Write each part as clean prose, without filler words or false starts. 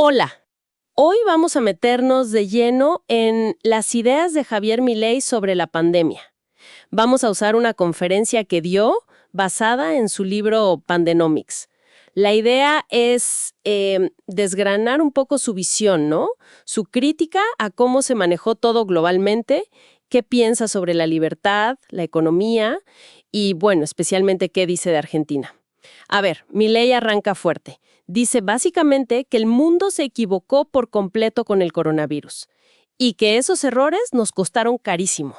Hola, hoy vamos a meternos de lleno en las ideas de Javier Milei sobre la pandemia. Vamos a usar una conferencia que dio basada en su libro Pandenomics. La idea es desgranar un poco su visión, ¿no? Su crítica a cómo se manejó todo globalmente, qué piensa sobre la libertad, la economía y, bueno, especialmente qué dice de Argentina. A ver, Milei arranca fuerte. Dice básicamente que el mundo se equivocó por completo con el coronavirus y que esos errores nos costaron carísimo.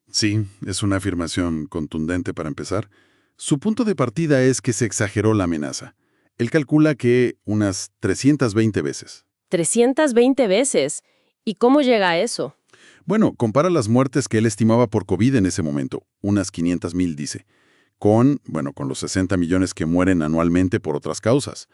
Sí, es una afirmación contundente para empezar. Su punto de partida es que se exageró la amenaza. Él calcula que unas 320 veces. 320 veces. ¿Y cómo llega a eso? Bueno, compara las muertes que él estimaba por COVID en ese momento, unas 500,000 dice, con los 60 millones que mueren anualmente por otras causas.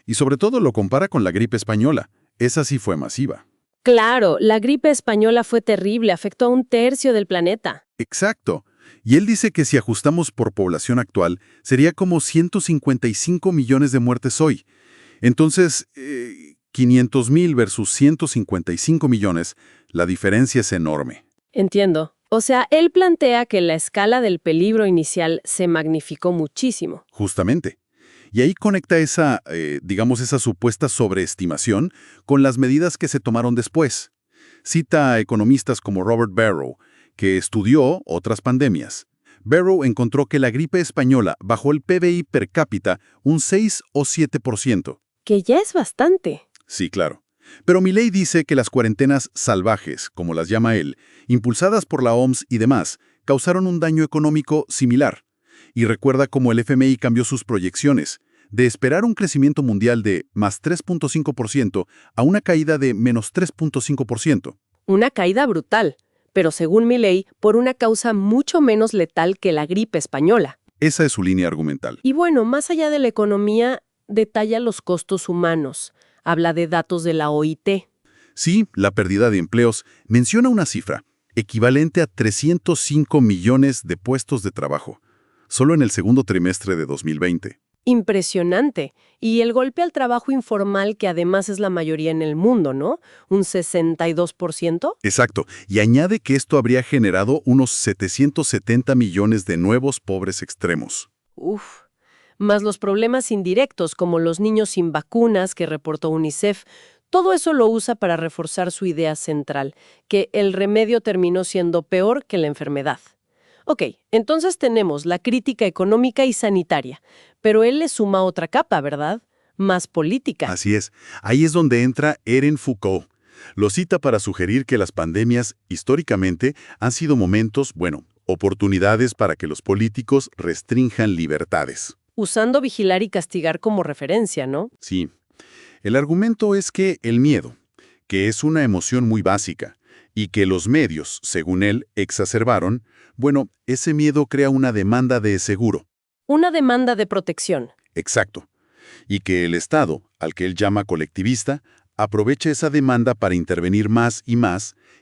Y sobre todo lo compara con la gripe española. Esa sí fue masiva. Claro, la gripe española fue terrible, afectó a 1/3 del planeta. Exacto. Y él dice que si ajustamos por población actual, sería como 155 millones de muertes hoy. Entonces, 500,000 versus 155 millones, la diferencia es enorme. Entiendo. O sea, él plantea que la escala del peligro inicial se magnificó muchísimo. Justamente. Y ahí conecta esa supuesta sobreestimación con las medidas que se tomaron después. Cita a economistas como Robert Barrow, que estudió otras pandemias. Barrow encontró que la gripe española bajó el PBI per cápita un 6 o 7%. Que ya es bastante. Sí, claro. Pero Milei dice que las cuarentenas salvajes, como las llama él, impulsadas por la OMS y demás, causaron un daño económico similar. Y recuerda cómo el FMI cambió sus proyecciones, de esperar un crecimiento mundial de más 3.5% a una caída de menos 3.5%. Una caída brutal, pero según Milei, por una causa mucho menos letal que la gripe española. Esa es su línea argumental. Y bueno, más allá de la economía, detalla los costos humanos. Habla de datos de la OIT. Sí, la pérdida de empleos menciona una cifra, equivalente a 305 millones de puestos de trabajo, solo en el segundo trimestre de 2020. Impresionante. Y el golpe al trabajo informal, que además es la mayoría en el mundo, ¿no? Un 62%. Exacto, y añade que esto habría generado unos 770 millones de nuevos pobres extremos. Uf. Más los problemas indirectos, como los niños sin vacunas que reportó UNICEF. Todo eso lo usa para reforzar su idea central, que el remedio terminó siendo peor que la enfermedad. Ok, entonces tenemos la crítica económica y sanitaria, pero él le suma otra capa, ¿verdad? Más política. Así es, ahí es donde entra Eren Foucault. Lo cita para sugerir que las pandemias, históricamente, han sido momentos, oportunidades para que los políticos restrinjan libertades. Usando vigilar y castigar como referencia, ¿no? Sí. El argumento es que el miedo, que es una emoción muy básica, y que los medios, según él, exacerbaron, ese miedo crea una demanda de seguro. Una demanda de protección. Exacto. Y que el Estado, al que él llama colectivista, aprovecha esa demanda para intervenir más,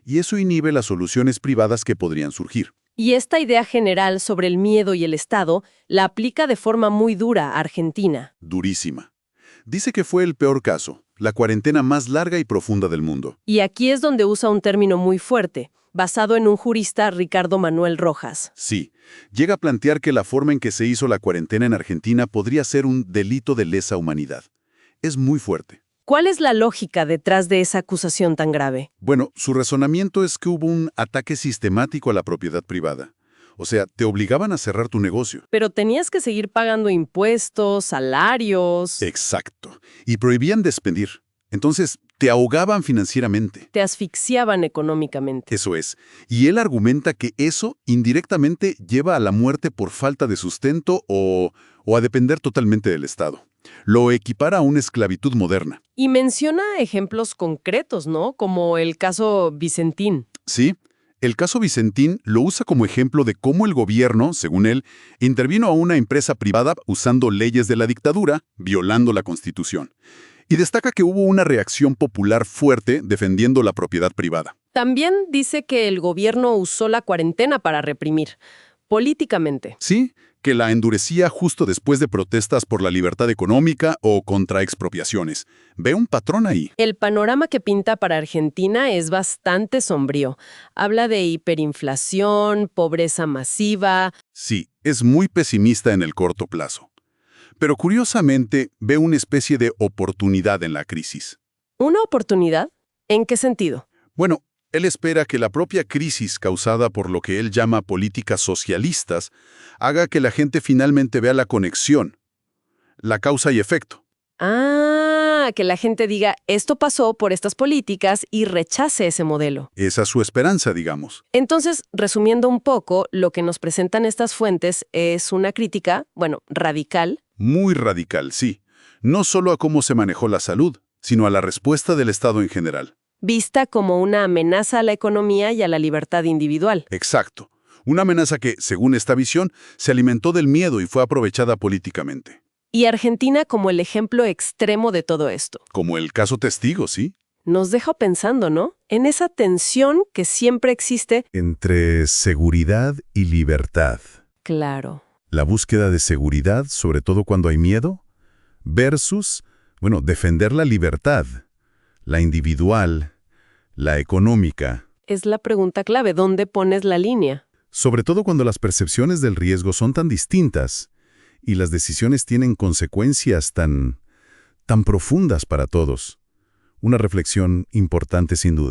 y eso inhibe las soluciones privadas que podrían surgir. Y esta idea general sobre el miedo y el Estado la aplica de forma muy dura a Argentina. Durísima. Dice que fue el peor caso, la cuarentena más larga y profunda del mundo. Y aquí es donde usa un término muy fuerte, basado en un jurista, Ricardo Manuel Rojas. Sí, llega a plantear que la forma en que se hizo la cuarentena en Argentina podría ser un delito de lesa humanidad. Es muy fuerte. ¿Cuál es la lógica detrás de esa acusación tan grave? Bueno, su razonamiento es que hubo un ataque sistemático a la propiedad privada. O sea, te obligaban a cerrar tu negocio. Pero tenías que seguir pagando impuestos, salarios. Exacto. Y prohibían despedir. Entonces, te ahogaban financieramente. Te asfixiaban económicamente. Eso es. Y él argumenta que eso indirectamente lleva a la muerte por falta de sustento o a depender totalmente del Estado. Lo equipara a una esclavitud moderna. Y menciona ejemplos concretos, ¿no? Como el caso Vicentín. Sí. El caso Vicentín lo usa como ejemplo de cómo el gobierno, según él, intervino a una empresa privada usando leyes de la dictadura, violando la Constitución. Y destaca que hubo una reacción popular fuerte defendiendo la propiedad privada. También dice que el gobierno usó la cuarentena para reprimir. políticamente. Sí, que la endurecía justo después de protestas por la libertad económica o contra expropiaciones. Ve un patrón ahí. El panorama que pinta para Argentina es bastante sombrío. Habla de hiperinflación, pobreza masiva. Sí, es muy pesimista en el corto plazo. Pero curiosamente ve una especie de oportunidad en la crisis. ¿Una oportunidad? ¿En qué sentido? Bueno, él espera que la propia crisis causada por lo que él llama políticas socialistas haga que la gente finalmente vea la conexión, la causa y efecto. Ah, que la gente diga, esto pasó por estas políticas y rechace ese modelo. Esa es su esperanza, digamos. Entonces, resumiendo un poco, lo que nos presentan estas fuentes es una crítica, radical. Muy radical, sí. No solo a cómo se manejó la salud, sino a la respuesta del Estado en general. Vista como una amenaza a la economía y a la libertad individual. Exacto. Una amenaza que, según esta visión, se alimentó del miedo y fue aprovechada políticamente. Y Argentina como el ejemplo extremo de todo esto. Como el caso testigo, ¿sí? Nos deja pensando, ¿no? En esa tensión que siempre existe. Entre seguridad y libertad. Claro. La búsqueda de seguridad, sobre todo cuando hay miedo, versus, defender la libertad, la individual, la económica. Es la pregunta clave, ¿dónde pones la línea? Sobre todo cuando las percepciones del riesgo son tan distintas y las decisiones tienen consecuencias tan profundas para todos. Una reflexión importante sin duda.